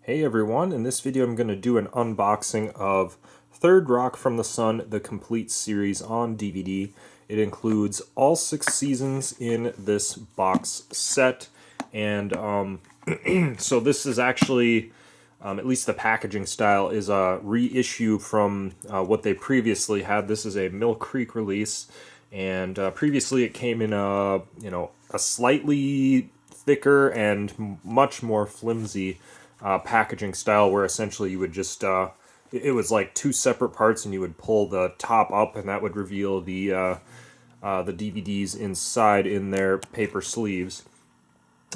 Hey everyone, in this video I'm going to do an unboxing of Third Rock from the Sun, the complete series on DVD. It includes all 6 seasons in this box set, and so this is actually, at least the packaging style, is a reissue from what they previously had. This is a Mill Creek release, and previously it came in a slightly thicker and much more flimsy packaging style, where essentially you would just it was like 2 separate parts, and you would pull the top up, and that would reveal the DVDs inside in their paper sleeves.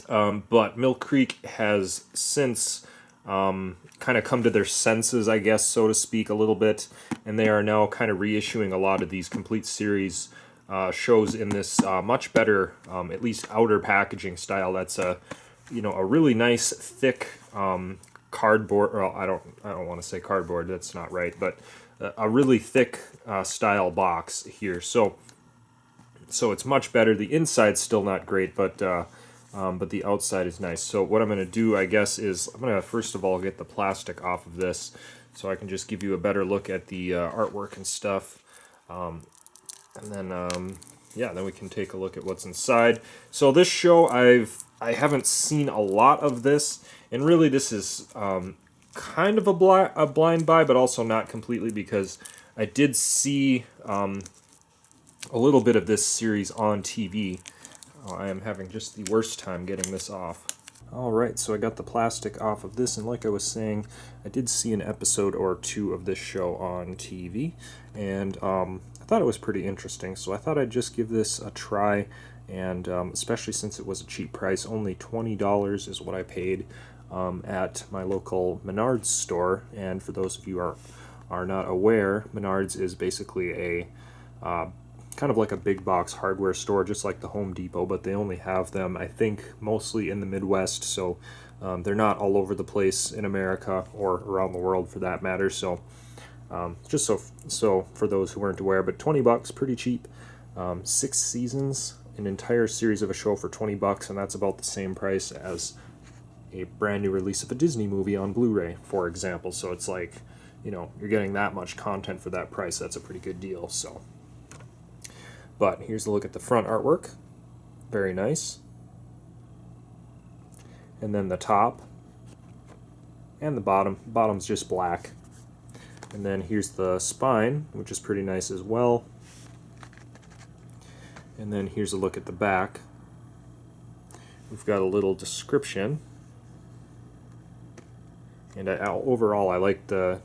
But Mill Creek has since kind of come to their senses, I guess, so to speak, a little bit, and they are now kind of reissuing a lot of these complete series shows in this much better, at least outer packaging style. That's a really nice thick cardboard. Well, I don't want to say cardboard. That's not right, but a really thick style box here. So it's much better. The inside's still not great, but the outside is nice. So what I'm going to do, I guess, is I'm going to first of all get the plastic off of this, so I can just give you a better look at the artwork and stuff. And then, yeah, then we can take a look at what's inside. So this show, I haven't seen a lot of this, and really this is kind of a blind buy, but also not completely, because I did see a little bit of this series on TV. Oh, I am having just the worst time getting this off. Alright, so I got the plastic off of this, and like I was saying, I did see an episode or 2 of this show on TV, and I thought it was pretty interesting, so I thought I'd just give this a try, and especially since it was a cheap price. Only $20 is what I paid at my local Menards store. And for those of you who are not aware, Menards is basically a kind of like a big box hardware store, just like the Home Depot, but they only have them, I think, mostly in the Midwest, so they're not all over the place in America or around the world for that matter. So just so for those who weren't aware, but $20, pretty cheap. 6 seasons, an entire series of a show for $20, and that's about the same price as a brand new release of a Disney movie on Blu-ray, for example. So it's like, you're getting that much content for that price. That's a pretty good deal. So, but here's a look at the front artwork. Very nice. And then the top and the bottom. Bottom's just black. And then here's the spine, which is pretty nice as well. And then here's a look at the back. We've got a little description. And overall, I like the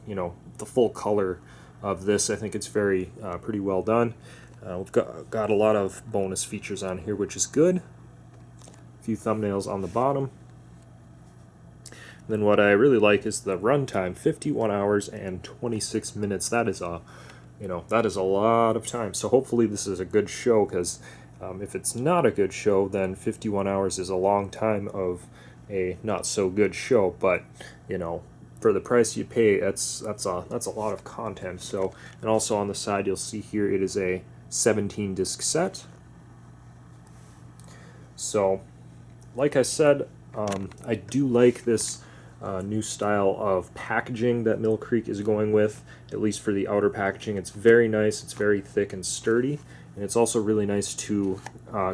full color of this. I think it's very pretty well done. We've got a lot of bonus features on here, which is good. A few thumbnails on the bottom. Then what I really like is the runtime, 51 hours and 26 minutes. That is a lot of time. So hopefully this is a good show, because if it's not a good show, then 51 hours is a long time of a not so good show. But for the price you pay, that's a lot of content. So, and also on the side you'll see here it is a 17 disc set. So, like I said, I do like this new style of packaging that Mill Creek is going with, at least for the outer packaging. It's very nice, it's very thick and sturdy, and it's also really nice to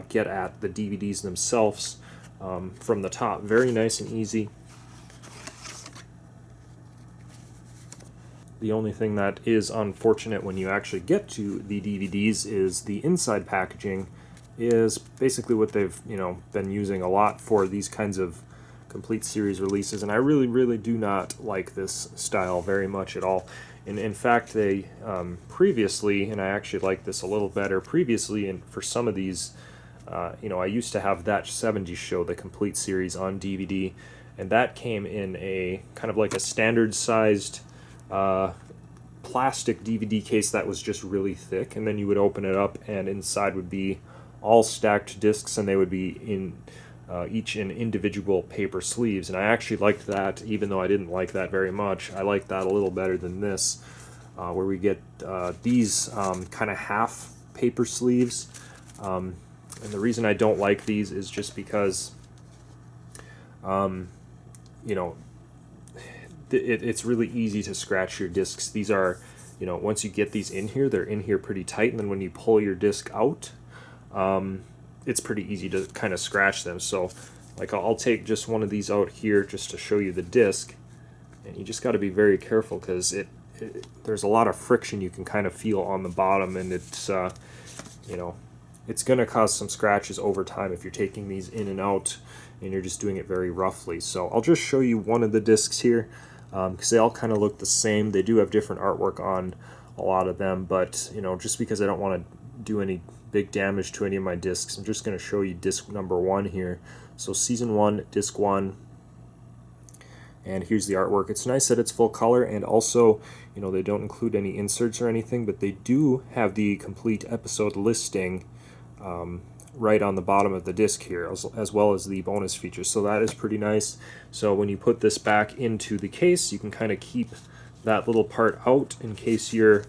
get at the DVDs themselves from the top. Very nice and easy. The only thing that is unfortunate when you actually get to the DVDs is the inside packaging is basically what they've been using a lot for these kinds of complete series releases, and I really do not like this style very much at all. And in fact, they previously, and I actually like this a little better previously, and for some of these, I used to have That 70s Show, the complete series, on DVD, and that came in a kind of like a standard sized plastic DVD case that was just really thick, and then you would open it up and inside would be all stacked discs, and they would be in each in individual paper sleeves. And I actually liked that, even though I didn't like that very much. I liked that a little better than this, where we get these kind of half paper sleeves. And the reason I don't like these is just because it's really easy to scratch your discs. These are, once you get these in here, they're in here pretty tight, and then when you pull your disc out, it's pretty easy to kind of scratch them. So like I'll take just one of these out here just to show you the disc, and you just got to be very careful because there's a lot of friction you can kind of feel on the bottom, and it's it's going to cause some scratches over time if you're taking these in and out and you're just doing it very roughly. So I'll just show you one of the discs here because they all kind of look the same. They do have different artwork on a lot of them, but just because I don't want to do any big damage to any of my discs, I'm just going to show you disc number 1 here. So season 1, disc 1, and here's the artwork. It's nice that it's full color, and also they don't include any inserts or anything, but they do have the complete episode listing right on the bottom of the disc here, as well as the bonus features. So that is pretty nice. So when you put this back into the case, you can kind of keep that little part out in case you're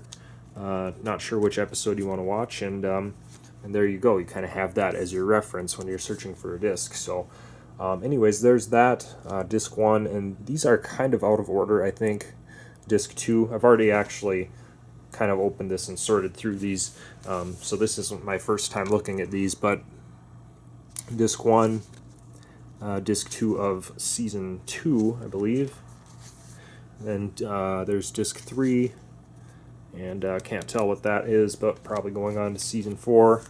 not sure which episode you want to watch, and there you go. You kind of have that as your reference when you're searching for a disc. So anyways, there's that disc 1, and these are kind of out of order, I think. Disc 2, I've already actually kind of opened this and sorted through these, so this isn't my first time looking at these, but disc 1, disc 2 of season 2, I believe, and there's disc 3, and can't tell what that is, but probably going on to season 4,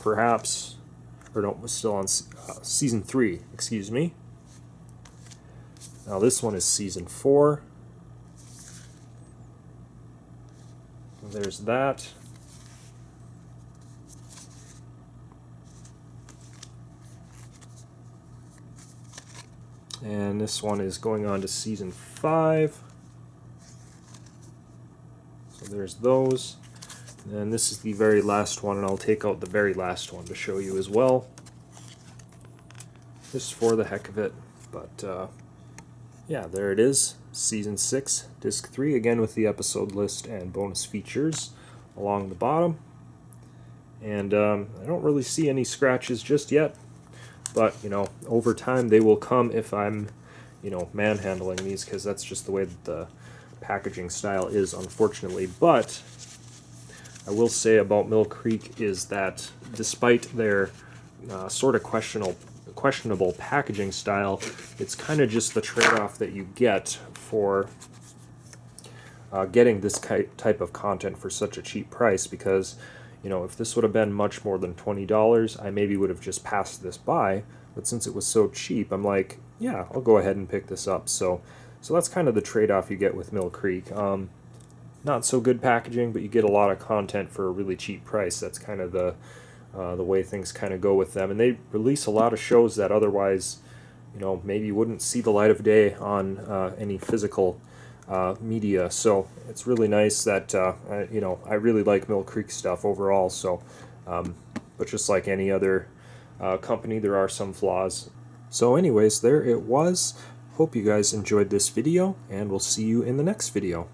perhaps, or no, still on season 3, excuse me. Now this one is season 4. There's that. And this one is going on to season 5. So there's those. And this is the very last one, and I'll take out the very last one to show you as well, just for the heck of it. But yeah, there it is. Season 6, Disc 3, again with the episode list and bonus features along the bottom. And I don't really see any scratches just yet, but over time they will come if I'm manhandling these, because that's just the way that the packaging style is, unfortunately. But I will say about Mill Creek is that despite their sort of questionable packaging style, it's kind of just the trade-off that you get for getting this type of content for such a cheap price, because if this would have been much more than $20, I maybe would have just passed this by, but since it was so cheap, I'm like, yeah, I'll go ahead and pick this up. So that's kind of the trade-off you get with Mill Creek. Not so good packaging, but you get a lot of content for a really cheap price. That's kind of the way things kind of go with them, and they release a lot of shows that otherwise, maybe wouldn't see the light of day on any physical media. So it's really nice that I really like Mill Creek stuff overall. So, but just like any other company, there are some flaws. So, anyways, there it was. Hope you guys enjoyed this video, and we'll see you in the next video.